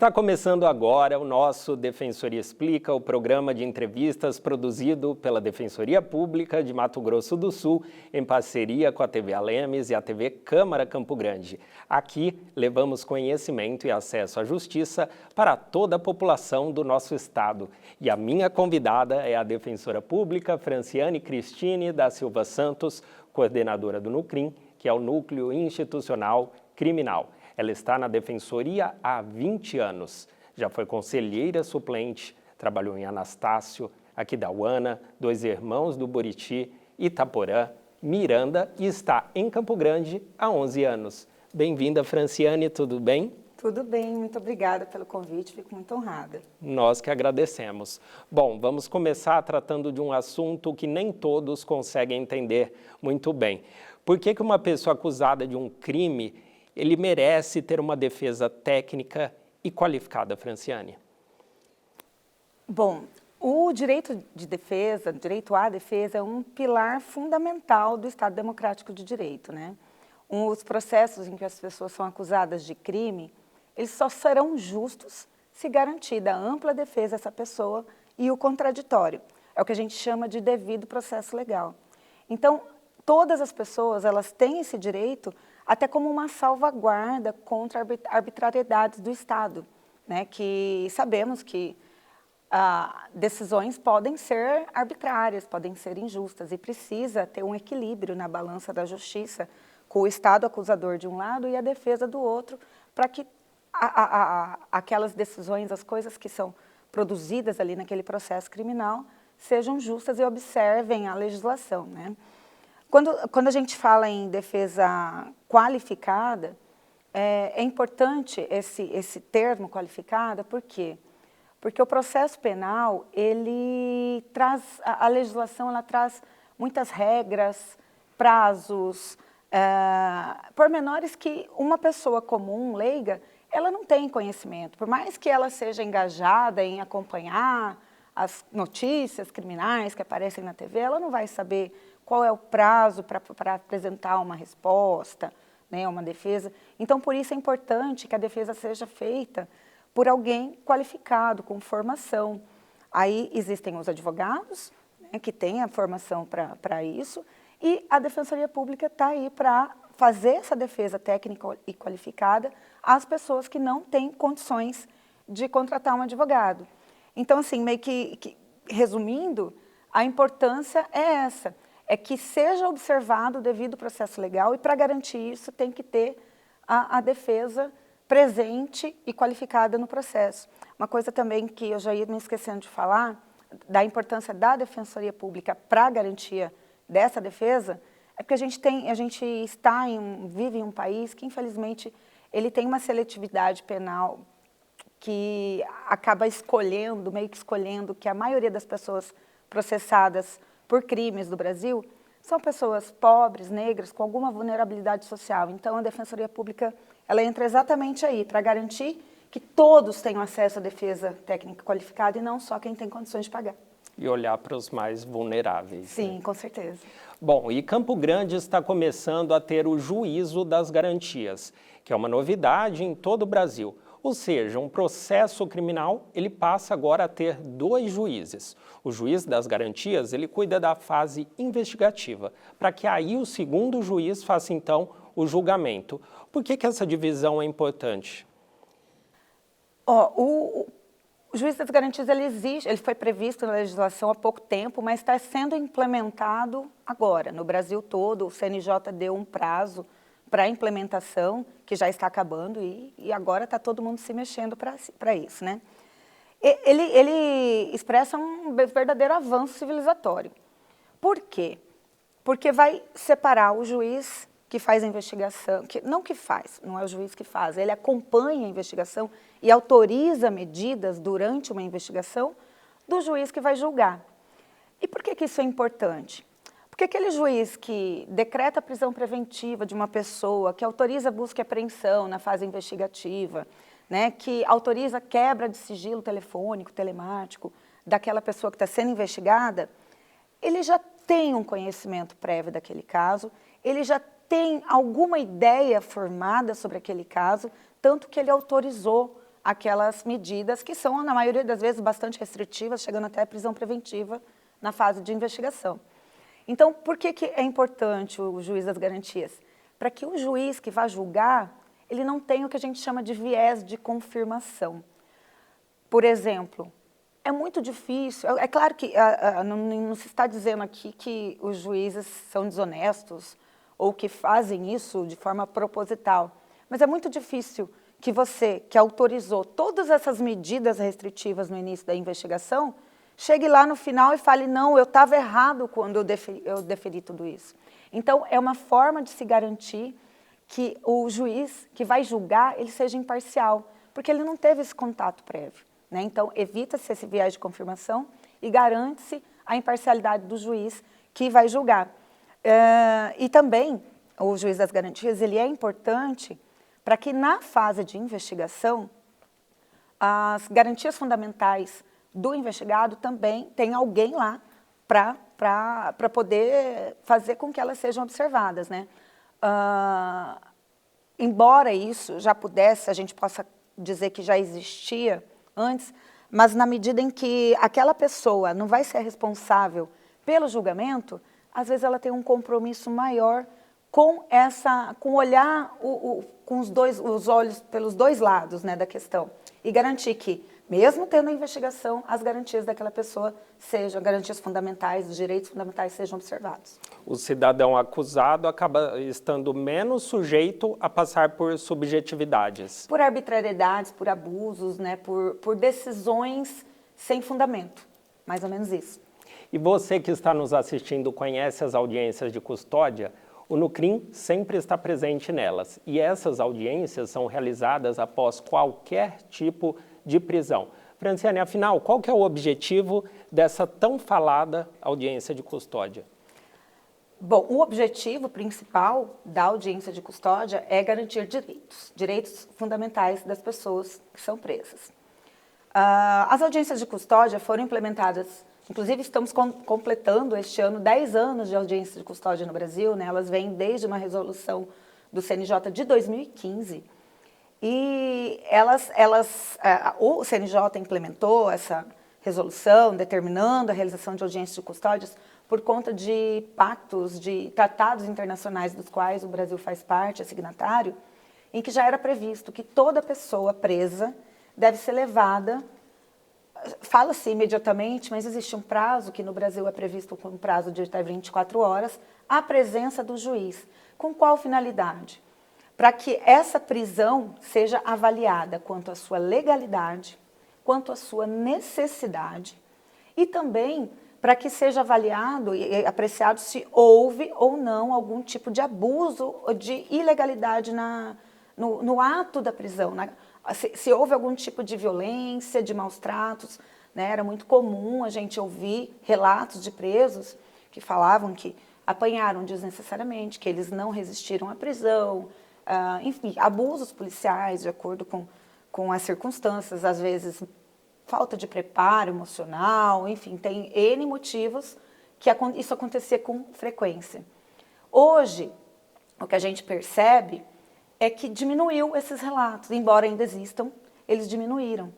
Está começando agora o nosso Defensoria Explica, o programa de entrevistas produzido pela Defensoria Pública de Mato Grosso do Sul, em parceria com a TV Alemes e a TV Câmara Campo Grande. Aqui levamos conhecimento e acesso à justiça para toda a população do nosso estado. E a minha convidada é a Defensora Pública Franciane Cristine da Silva Santos, coordenadora do NUCRIM, que é o Núcleo Institucional Criminal. Ela está na Defensoria há 20 anos. Já foi conselheira suplente, trabalhou em Anastácio, Aquidauana, Dois Irmãos do Buriti, Itaporã, Miranda e está em Campo Grande há 11 anos. Bem-vinda, Franciane, tudo bem? Tudo bem, muito obrigada pelo convite, fico muito honrada. Nós que agradecemos. Bom, vamos começar tratando de um assunto que nem todos conseguem entender muito bem. Por que uma pessoa acusada de um crime ele merece ter uma defesa técnica e qualificada, Franciane? Bom, o direito de defesa, o direito à defesa, é um pilar fundamental do Estado Democrático de Direito, né? Os processos em que as pessoas são acusadas de crime, eles só serão justos se garantida a ampla defesa dessa pessoa e o contraditório. É o que a gente chama de devido processo legal. Então, todas as pessoas, elas têm esse direito até como uma salvaguarda contra arbitrariedades do Estado, né? Que sabemos que decisões podem ser arbitrárias, podem ser injustas e precisa ter um equilíbrio na balança da justiça com o Estado acusador de um lado e a defesa do outro, para que aquelas decisões, as coisas que são produzidas ali naquele processo criminal sejam justas e observem a legislação, né? Quando a gente fala em defesa qualificada, é importante esse termo qualificada, por quê? Porque o processo penal, ele traz, a legislação ela traz muitas regras, prazos, pormenores que uma pessoa comum, leiga, ela não tem conhecimento. Por mais que ela seja engajada em acompanhar as notícias criminais que aparecem na TV, ela não vai saber qual é o prazo para apresentar uma resposta, né, uma defesa. Então, por isso é importante que a defesa seja feita por alguém qualificado, com formação. Aí existem os advogados, né, que têm a formação para isso, e a Defensoria Pública está aí para fazer essa defesa técnica e qualificada às pessoas que não têm condições de contratar um advogado. Então, assim, meio que resumindo, a importância é essa, é que seja observado o devido processo legal e para garantir isso tem que ter a defesa presente e qualificada no processo. Uma coisa também que eu já ia me esquecendo de falar, da importância da Defensoria Pública para a garantia dessa defesa, é porque a gente vive em um país que infelizmente ele tem uma seletividade penal que acaba meio que escolhendo que a maioria das pessoas processadas por crimes do Brasil são pessoas pobres, negras, com alguma vulnerabilidade social. Então, a Defensoria Pública ela entra exatamente aí, para garantir que todos tenham acesso à defesa técnica qualificada e não só quem tem condições de pagar. E olhar para os mais vulneráveis. Sim, né? Com certeza. Bom, e Campo Grande está começando a ter o juízo das garantias, que é uma novidade em todo o Brasil. Ou seja, um processo criminal, ele passa agora a ter 2 juízes. O juiz das garantias, ele cuida da fase investigativa, para que aí o segundo juiz faça, então, o julgamento. Por que essa divisão é importante? O juiz das garantias, ele existe, ele foi previsto na legislação há pouco tempo, mas está sendo implementado agora. No Brasil todo, o CNJ deu um prazo para a implementação, que já está acabando, e agora está todo mundo se mexendo para isso, né? Ele expressa um verdadeiro avanço civilizatório. Por quê? Porque vai separar o juiz que faz a investigação, não é o juiz que faz, ele acompanha a investigação e autoriza medidas durante uma investigação do juiz que vai julgar. E por que isso é importante? Porque aquele juiz que decreta a prisão preventiva de uma pessoa, que autoriza a busca e apreensão na fase investigativa, né, que autoriza a quebra de sigilo telefônico, telemático, daquela pessoa que está sendo investigada, ele já tem um conhecimento prévio daquele caso, ele já tem alguma ideia formada sobre aquele caso, tanto que ele autorizou aquelas medidas que são, na maioria das vezes, bastante restritivas, chegando até a prisão preventiva na fase de investigação. Então, por que é importante o juiz das garantias? Para que o juiz que vai julgar, ele não tenha o que a gente chama de viés de confirmação. Por exemplo, é muito difícil, é claro que não se está dizendo aqui que os juízes são desonestos ou que fazem isso de forma proposital, mas é muito difícil que você, que autorizou todas essas medidas restritivas no início da investigação, chegue lá no final e fale, não, eu estava errado quando eu deferi tudo isso. Então, é uma forma de se garantir que o juiz que vai julgar, ele seja imparcial, porque ele não teve esse contato prévio, né? Então, evita-se esse viés de confirmação e garante-se a imparcialidade do juiz que vai julgar. E também, o juiz das garantias, ele é importante para que na fase de investigação, as garantias fundamentais do investigado também tenha alguém lá para poder fazer com que elas sejam observadas, né? Embora isso já pudesse, a gente possa dizer que já existia antes, mas na medida em que aquela pessoa não vai ser responsável pelo julgamento, às vezes ela tem um compromisso maior com olhar com os olhos pelos dois lados, né, da questão e garantir que, mesmo tendo a investigação, as garantias daquela pessoa sejam, garantias fundamentais, os direitos fundamentais sejam observados. O cidadão acusado acaba estando menos sujeito a passar por subjetividades. Por arbitrariedades, por abusos, né, por decisões sem fundamento, mais ou menos isso. E você que está nos assistindo conhece as audiências de custódia? O Nucrim sempre está presente nelas e essas audiências são realizadas após qualquer tipo de prisão. Franciane, afinal, qual que é o objetivo dessa tão falada audiência de custódia? Bom, o objetivo principal da audiência de custódia é garantir direitos fundamentais das pessoas que são presas. As audiências de custódia foram implementadas, inclusive estamos completando este ano 10 anos de audiência de custódia no Brasil, né? Elas vêm desde uma resolução do CNJ de 2015, e o CNJ implementou essa resolução determinando a realização de audiências de custódias por conta de pactos, de tratados internacionais dos quais o Brasil faz parte, é signatário, em que já era previsto que toda pessoa presa deve ser levada, fala-se imediatamente, mas existe um prazo que no Brasil é previsto com um prazo de até 24 horas, à presença do juiz. Com qual finalidade? Para que essa prisão seja avaliada quanto à sua legalidade, quanto à sua necessidade e também para que seja avaliado e apreciado se houve ou não algum tipo de abuso ou de ilegalidade no ato da prisão, se houve algum tipo de violência, de maus tratos, né? Era muito comum a gente ouvir relatos de presos que falavam que apanharam desnecessariamente, que eles não resistiram à prisão, enfim, abusos policiais de acordo com as circunstâncias, às vezes falta de preparo emocional, enfim, tem N motivos que isso acontecia com frequência. Hoje, o que a gente percebe é que diminuiu esses relatos, embora ainda existam, eles diminuíram,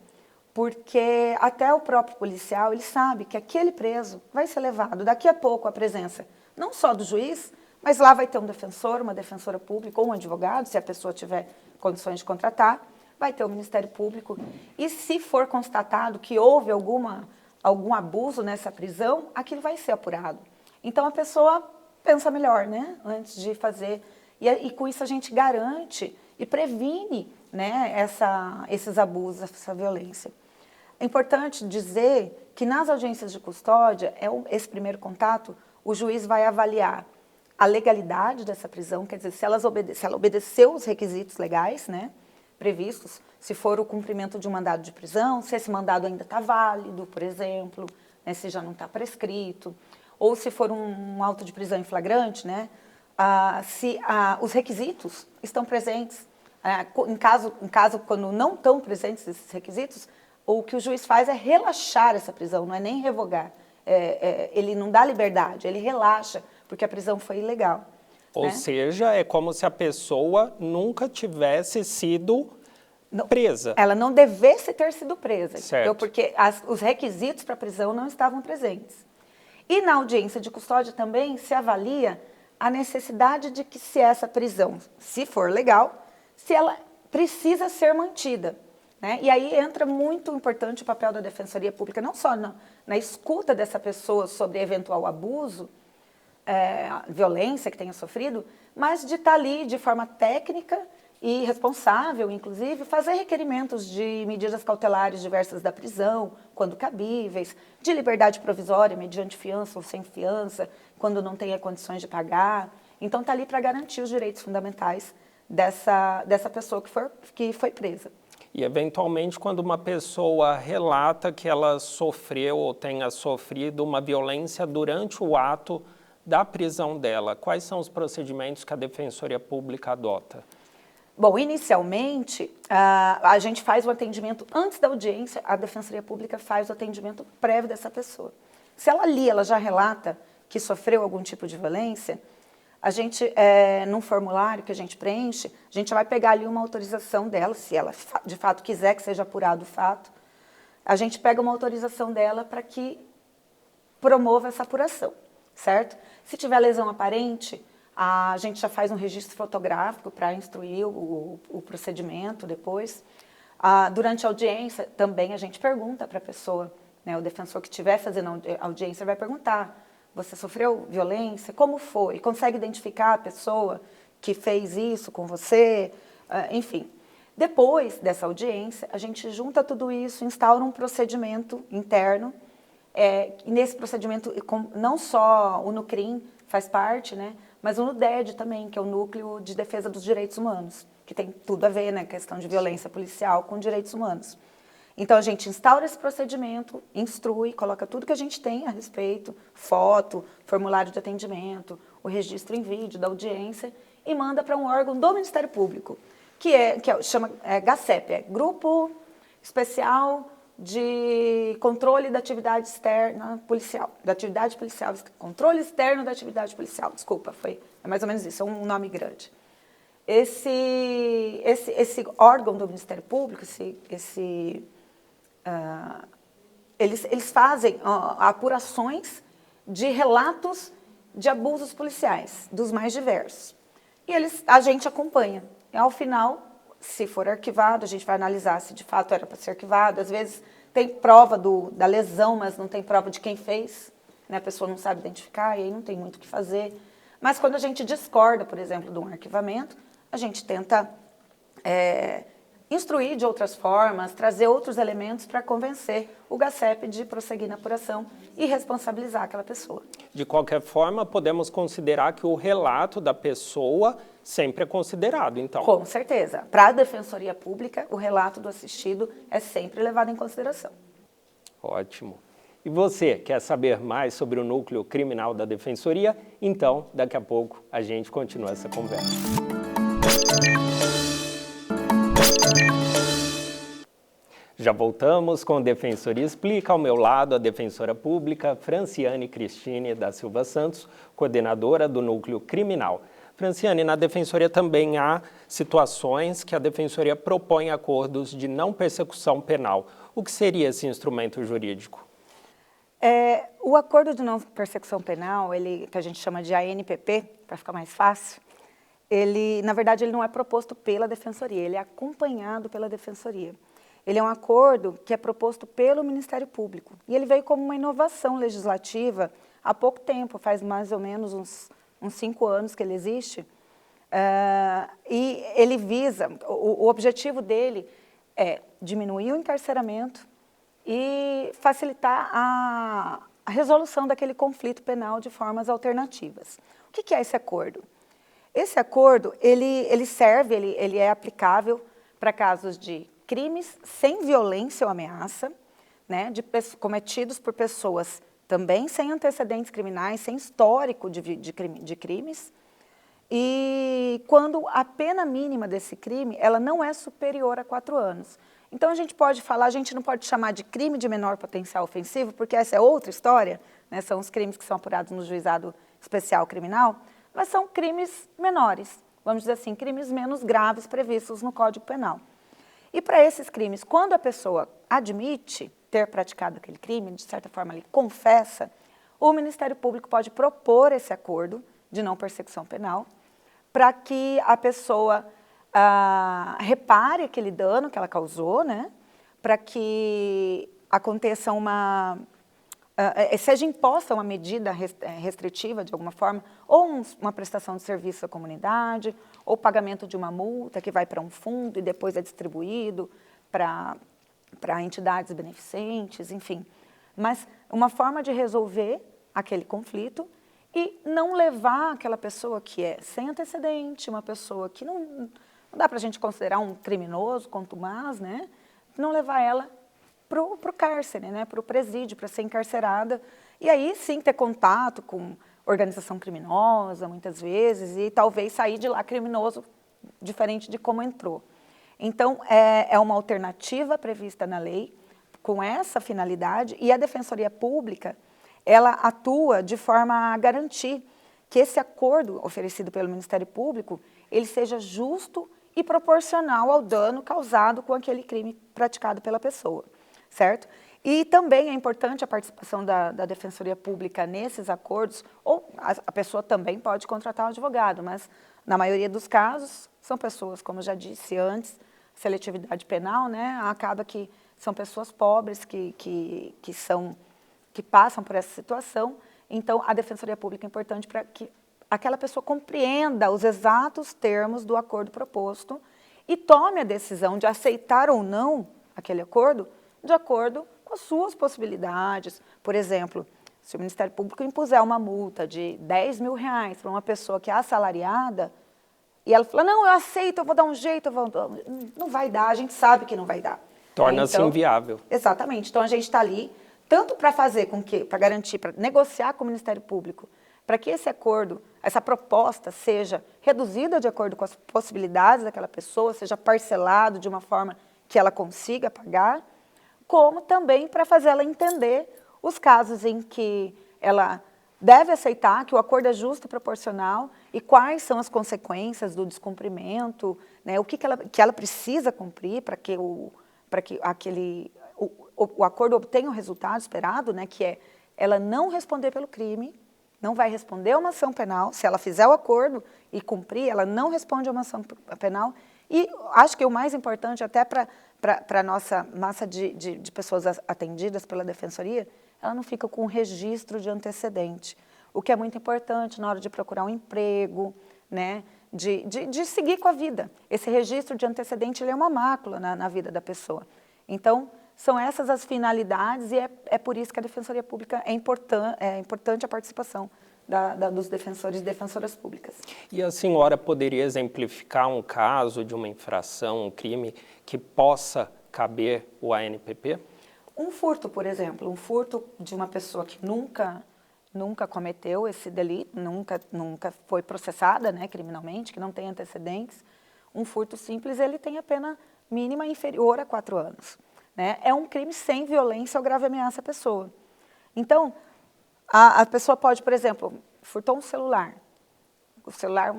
porque até o próprio policial, ele sabe que aquele preso vai ser levado daqui a pouco à presença, não só do juiz, mas lá vai ter um defensor, uma defensora pública ou um advogado, se a pessoa tiver condições de contratar, vai ter o Ministério Público. E se for constatado que houve algum abuso nessa prisão, aquilo vai ser apurado. Então a pessoa pensa melhor, né, antes de fazer. E com isso a gente garante e previne, né, esses abusos, essa violência. É importante dizer que nas audiências de custódia, esse primeiro contato, o juiz vai avaliar a legalidade dessa prisão, quer dizer, se ela obedeceu os requisitos legais, né, previstos, se for o cumprimento de um mandado de prisão, se esse mandado ainda está válido, por exemplo, né, se já não está prescrito, ou se for um auto de prisão em flagrante, né, se os requisitos estão presentes. Em caso, quando não estão presentes esses requisitos, o que o juiz faz é relaxar essa prisão, não é nem revogar. Ele não dá liberdade, ele relaxa, porque a prisão foi ilegal. Ou seja, é como se a pessoa nunca tivesse sido presa. Ela não devesse ter sido presa, Certo. porque os requisitos para prisão não estavam presentes. E na audiência de custódia também se avalia a necessidade de que se essa prisão, se for legal, se ela precisa ser mantida. Né? E aí entra muito importante o papel da Defensoria Pública, não só na escuta dessa pessoa sobre eventual abuso, violência que tenha sofrido, mas de estar ali de forma técnica e responsável, inclusive, fazer requerimentos de medidas cautelares diversas da prisão, quando cabíveis, de liberdade provisória, mediante fiança ou sem fiança, quando não tenha condições de pagar. Então, está ali para garantir os direitos fundamentais dessa pessoa que foi presa. E, eventualmente, quando uma pessoa relata que ela sofreu ou tenha sofrido uma violência durante o ato da prisão dela, quais são os procedimentos que a Defensoria Pública adota? Bom, inicialmente, a gente faz o atendimento antes da audiência, a Defensoria Pública faz o atendimento prévio dessa pessoa. Se ela já relata que sofreu algum tipo de violência, a gente, num formulário que a gente preenche, a gente vai pegar ali uma autorização dela, se ela de fato quiser que seja apurado o fato, a gente pega uma autorização dela para que promova essa apuração, certo? Se tiver lesão aparente, a gente já faz um registro fotográfico para instruir o procedimento depois. Durante a audiência, também a gente pergunta para a pessoa, né, o defensor que estiver fazendo a audiência vai perguntar: você sofreu violência? Como foi? Consegue identificar a pessoa que fez isso com você? Enfim. Depois dessa audiência, a gente junta tudo isso, instaura um procedimento interno. E nesse procedimento, não só o NUCRIM faz parte, né, mas o NUDED também, que é o Núcleo de Defesa dos Direitos Humanos, que tem tudo a ver, né, questão de violência policial com direitos humanos. Então, a gente instaura esse procedimento, instrui, coloca tudo que a gente tem a respeito, foto, formulário de atendimento, o registro em vídeo da audiência, e manda para um órgão do Ministério Público, que chama GACEP, Grupo Especial de Controle da Atividade Externa Policial, Controle Externo da Atividade Policial, desculpa, é mais ou menos isso, é um nome grande. Esse órgão do Ministério Público, eles fazem apurações de relatos de abusos policiais, dos mais diversos. E a gente acompanha. E, ao final, se for arquivado, a gente vai analisar se de fato era para ser arquivado. Às vezes tem prova da lesão, mas não tem prova de quem fez, né? A pessoa não sabe identificar e aí não tem muito o que fazer. Mas quando a gente discorda, por exemplo, de um arquivamento, a gente tenta instruir de outras formas, trazer outros elementos para convencer o GACEP de prosseguir na apuração e responsabilizar aquela pessoa. De qualquer forma, podemos considerar que o relato da pessoa sempre é considerado, então. Com certeza. Para a Defensoria Pública, o relato do assistido é sempre levado em consideração. Ótimo. E você quer saber mais sobre o núcleo criminal da Defensoria? Então, daqui a pouco, a gente continua essa conversa. Já voltamos com o Defensoria Explica. Ao meu lado, a defensora pública Franciane Cristine da Silva Santos, coordenadora do Núcleo Criminal. Franciane, na Defensoria também há situações que a Defensoria propõe acordos de não persecução penal. O que seria esse instrumento jurídico? O acordo de não persecução penal, que a gente chama de ANPP, para ficar mais fácil, na verdade, ele não é proposto pela Defensoria, ele é acompanhado pela Defensoria. Ele é um acordo que é proposto pelo Ministério Público. E ele veio como uma inovação legislativa há pouco tempo, faz mais ou menos uns 5 anos que ele existe. E ele visa, o objetivo dele é diminuir o encarceramento e facilitar a resolução daquele conflito penal de formas alternativas. O que é esse acordo? Esse acordo, ele é aplicável para casos de crimes sem violência ou ameaça, né, cometidos por pessoas também sem antecedentes criminais, sem histórico de crimes, e quando a pena mínima desse crime ela não é superior a 4 anos. Então a gente não pode chamar de crime de menor potencial ofensivo, porque essa é outra história, né, são os crimes que são apurados no Juizado Especial Criminal, mas são crimes menores, vamos dizer assim, crimes menos graves previstos no Código Penal. E para esses crimes, quando a pessoa admite ter praticado aquele crime, de certa forma ele confessa, o Ministério Público pode propor esse acordo de não persecução penal para que a pessoa repare aquele dano que ela causou, né? Para que aconteça seja imposta uma medida restritiva de alguma forma, ou uma prestação de serviço à comunidade, ou pagamento de uma multa que vai para um fundo e depois é distribuído para entidades beneficentes, enfim. Mas uma forma de resolver aquele conflito e não levar aquela pessoa que é sem antecedente, uma pessoa que não dá para a gente considerar um criminoso, contumaz, né? Não levar ela para o cárcere, né? Para o presídio, para ser encarcerada. E aí sim ter contato com organização criminosa, muitas vezes, e talvez sair de lá criminoso diferente de como entrou. Então, é uma alternativa prevista na lei com essa finalidade, e a Defensoria Pública, ela atua de forma a garantir que esse acordo oferecido pelo Ministério Público, ele seja justo e proporcional ao dano causado com aquele crime praticado pela pessoa, certo? E também é importante a participação da Defensoria Pública nesses acordos, ou a pessoa também pode contratar um advogado, mas na maioria dos casos são pessoas, como eu já disse antes, seletividade penal, né? Acaba que são pessoas pobres que passam por essa situação. Então, a Defensoria Pública é importante para que aquela pessoa compreenda os exatos termos do acordo proposto e tome a decisão de aceitar ou não aquele acordo de acordo com as suas possibilidades. Por exemplo, se o Ministério Público impuser uma multa de R$10.000 para uma pessoa que é assalariada, e ela fala, não, eu aceito, eu vou dar um jeito, não vai dar, a gente sabe que não vai dar. Torna-se inviável. Exatamente. Então, a gente está ali, tanto para fazer com que, para garantir, para negociar com o Ministério Público, para que esse acordo, essa proposta seja reduzida de acordo com as possibilidades daquela pessoa, seja parcelado de uma forma que ela consiga pagar, como também para fazer ela entender os casos em que ela deve aceitar que o acordo é justo e proporcional e quais são as consequências do descumprimento, né, o que ela precisa cumprir para que o acordo obtenha o resultado esperado, né, que é ela não responder pelo crime, não vai responder a uma ação penal. Se ela fizer o acordo e cumprir, ela não responde a uma ação penal. E acho que o mais importante, até para a nossa massa de pessoas atendidas pela Defensoria, ela não fica com um registro de antecedente, o que é muito importante na hora de procurar um emprego, né, de seguir com a vida. Esse registro de antecedente ele é uma mácula na vida da pessoa. Então, são essas as finalidades e é por isso que a Defensoria Pública é importante a participação dos defensores e defensoras públicas. E a senhora poderia exemplificar um caso de uma infração, um crime que possa caber o ANPP? Um furto, por exemplo, um furto de uma pessoa que nunca cometeu esse delito, nunca foi processada, né, criminalmente, que não tem antecedentes. Um furto simples, ele tem a pena mínima inferior a 4 anos. Né? É um crime sem violência ou grave ameaça à pessoa. Então, a pessoa pode, por exemplo, furtou um celular. O celular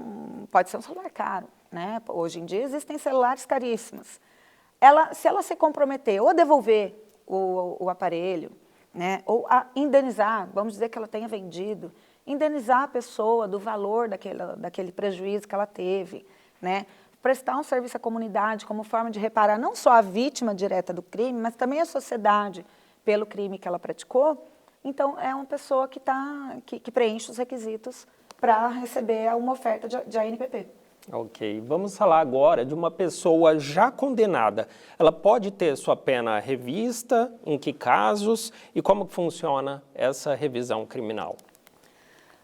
pode ser um celular caro, né? Hoje em dia existem celulares caríssimos. Se ela se comprometer ou a devolver o aparelho, né? Ou a indenizar, vamos dizer que ela tenha vendido, indenizar a pessoa do valor daquele prejuízo que ela teve, né? Prestar um serviço à comunidade como forma de reparar não só a vítima direta do crime, mas também a sociedade pelo crime que ela praticou. Então, é uma pessoa que preenche os requisitos para receber uma oferta de ANPP. Ok. Vamos falar agora de uma pessoa já condenada. Ela pode ter sua pena revista? Em que casos? E como funciona essa revisão criminal?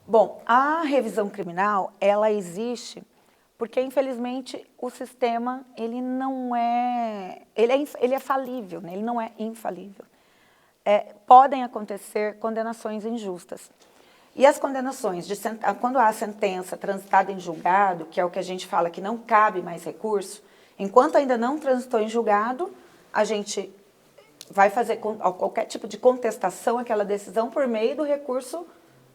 Bom, a revisão criminal, ela existe porque, infelizmente, o sistema ele é falível, né? Ele não é infalível. Podem acontecer condenações injustas. E as condenações, quando há sentença transitada em julgado, que é o que a gente fala que não cabe mais recurso, enquanto ainda não transitou em julgado, a gente vai fazer qualquer tipo de contestação àquela decisão por meio do recurso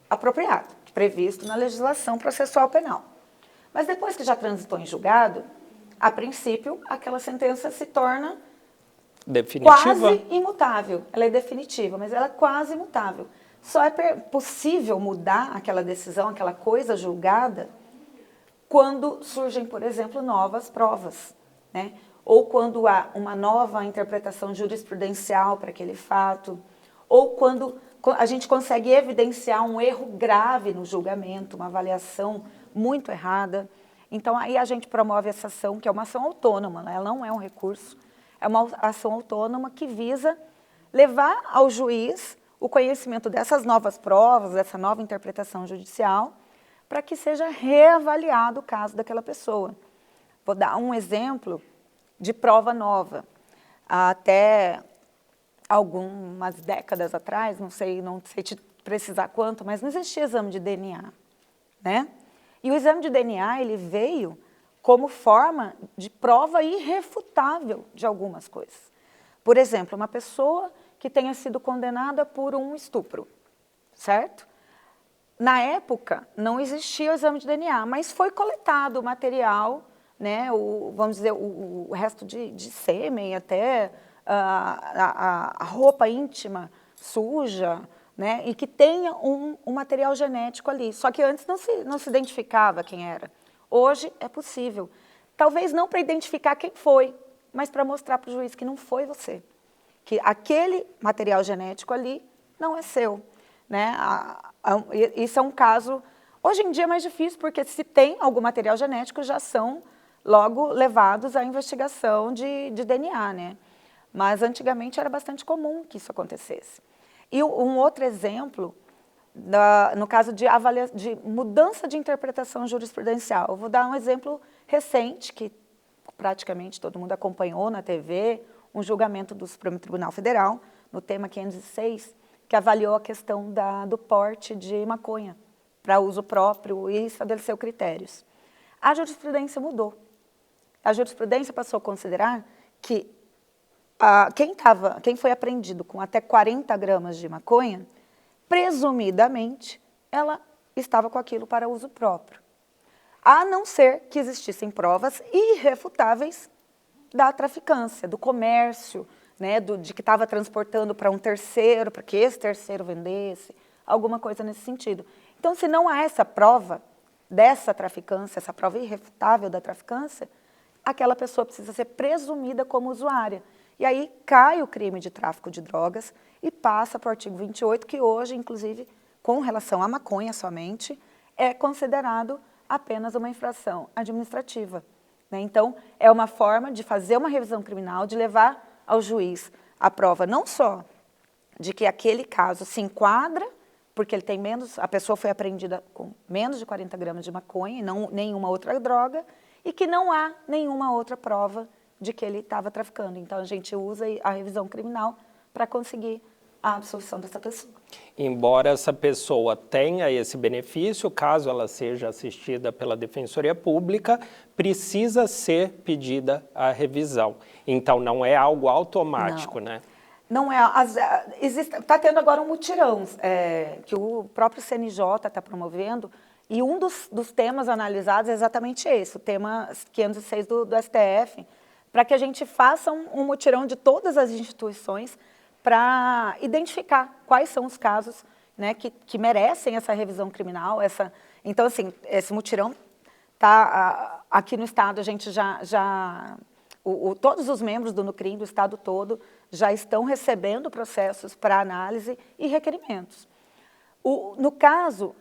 apropriado, previsto na legislação processual penal. Mas depois que já transitou em julgado, A princípio, aquela sentença se torna definitiva? Quase imutável. Ela é definitiva, mas ela é quase imutável. Só é possível mudar aquela decisão, aquela coisa julgada, quando surgem, por exemplo, novas provas, né? Ou quando há uma nova interpretação jurisprudencial para aquele fato, ou quando a gente consegue evidenciar um erro grave no julgamento, uma avaliação muito errada. Então, aí a gente promove essa ação, que é uma ação autônoma, né? Ela não é um recurso, é uma ação autônoma que visa levar ao juiz o conhecimento dessas novas provas, dessa nova interpretação judicial, para que seja reavaliado o caso daquela pessoa. Vou dar um exemplo de prova nova. Até algumas décadas atrás, não sei te precisar quanto, mas não existia exame de DNA, né? E o exame de DNA, ele veio como forma de prova irrefutável de algumas coisas. Por exemplo, uma pessoa que tenha sido condenada por um estupro, certo? Na época, não existia o exame de DNA, mas foi coletado o material, né, vamos dizer, o resto de sêmen, até a roupa íntima suja, né, e que tenha um material genético ali. Só que antes não se identificava quem era. Hoje é possível. Talvez não para identificar quem foi, mas para mostrar para o juiz que não foi você. Que aquele material genético ali não é seu. Né? Isso é um caso, hoje em dia é mais difícil, porque se tem algum material genético, já são logo levados à investigação de DNA, né? Mas antigamente era bastante comum que isso acontecesse. E um outro exemplo, no caso de mudança de interpretação jurisprudencial, eu vou dar um exemplo recente, que praticamente todo mundo acompanhou na TV, um julgamento do Supremo Tribunal Federal, no tema 506, que avaliou a questão do porte de maconha para uso próprio e estabeleceu critérios. A jurisprudência mudou. A jurisprudência passou a considerar que quem foi apreendido com até 40 gramas de maconha, presumidamente, ela estava com aquilo para uso próprio. A não ser que existissem provas irrefutáveis da traficância, do comércio, né, de que estava transportando para um terceiro, para que esse terceiro vendesse, alguma coisa nesse sentido. Então, se não há essa prova dessa traficância, essa prova irrefutável da traficância, aquela pessoa precisa ser presumida como usuária. E aí cai o crime de tráfico de drogas e passa para o artigo 28, que hoje, inclusive, com relação à maconha somente, é considerado apenas uma infração administrativa. Né? Então, é uma forma de fazer uma revisão criminal, de levar ao juiz a prova não só de que aquele caso se enquadra, porque ele tem a pessoa foi apreendida com menos de 40 gramas de maconha e não nenhuma outra droga, e que não há nenhuma outra prova de que ele estava traficando. Então, a gente usa a revisão criminal para conseguir a absolvição dessa pessoa. Embora essa pessoa tenha esse benefício, caso ela seja assistida pela Defensoria Pública, precisa ser pedida a revisão. Então, não é algo automático, né? Não é. Está tendo agora um mutirão que o próprio CNJ está promovendo, e um dos temas analisados é exatamente esse, o tema 506 do STF, para que a gente faça um mutirão de todas as instituições para identificar quais são os casos, né, que merecem essa revisão criminal. Então, assim, esse mutirão está aqui no Estado, a gente todos os membros do NUCRIM, do Estado todo, já estão recebendo processos para análise e requerimentos. No caso,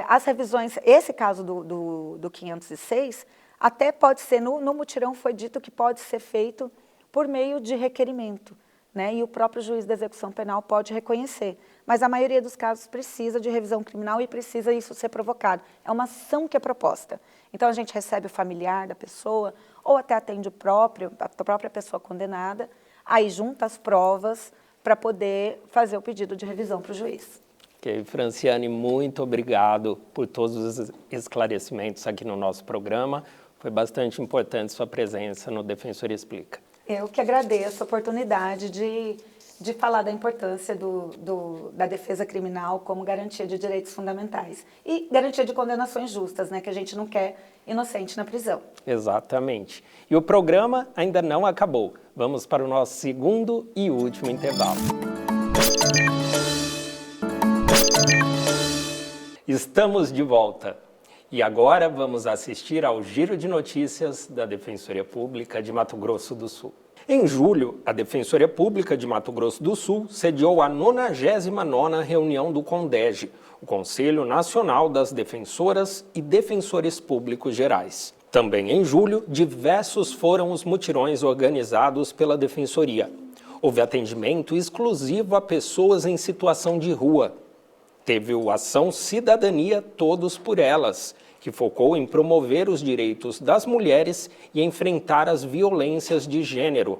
as revisões, esse caso do 506, até pode ser, no mutirão foi dito que pode ser feito por meio de requerimento, né? E o próprio juiz da execução penal pode reconhecer. Mas a maioria dos casos precisa de revisão criminal e precisa isso ser provocado. É uma ação que é proposta. Então, a gente recebe o familiar da pessoa, ou até atende a própria pessoa condenada, aí junta as provas para poder fazer o pedido de revisão para o juiz. Ok, Franciane, muito obrigado por todos os esclarecimentos aqui no nosso programa. Foi bastante importante sua presença no Defensoria Explica. Eu que agradeço a oportunidade de de falar da importância da defesa criminal como garantia de direitos fundamentais e garantia de condenações justas, né, que a gente não quer inocente na prisão. Exatamente. E o programa ainda não acabou. Vamos para o nosso segundo e último intervalo. Estamos de volta. E agora vamos assistir ao Giro de Notícias da Defensoria Pública de Mato Grosso do Sul. Em julho, a Defensoria Pública de Mato Grosso do Sul sediou a 99ª reunião do CONDEG, o Conselho Nacional das Defensoras e Defensores Públicos Gerais. Também em julho, diversos foram os mutirões organizados pela Defensoria. Houve atendimento exclusivo a pessoas em situação de rua. Teve o Ação Cidadania Todos por Elas, que focou em promover os direitos das mulheres e enfrentar as violências de gênero.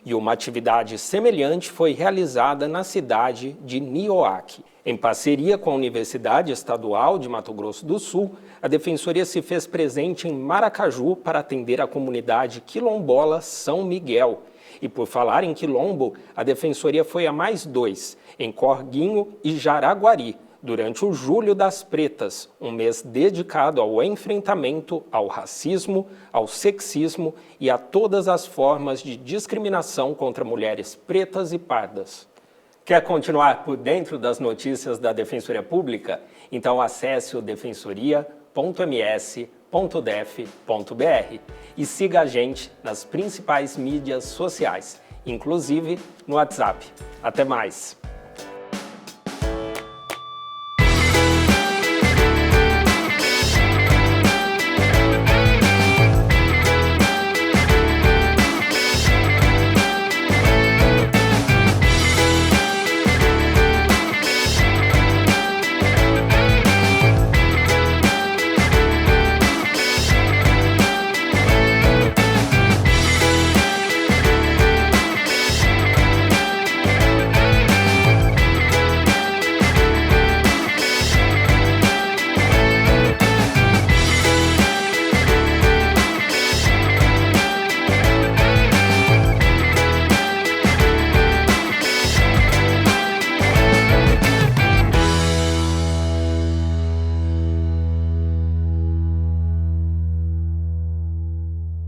E uma atividade semelhante foi realizada na cidade de Nioaque. Em parceria com a Universidade Estadual de Mato Grosso do Sul, a Defensoria se fez presente em Maracaju para atender a comunidade quilombola São Miguel. E por falar em quilombo, a Defensoria foi a mais 2, em Corguinho e Jaraguari, durante o Julho das Pretas, um mês dedicado ao enfrentamento ao racismo, ao sexismo e a todas as formas de discriminação contra mulheres pretas e pardas. Quer continuar por dentro das notícias da Defensoria Pública? Então acesse o defensoria.ms.def.br e siga a gente nas principais mídias sociais, inclusive no WhatsApp. Até mais!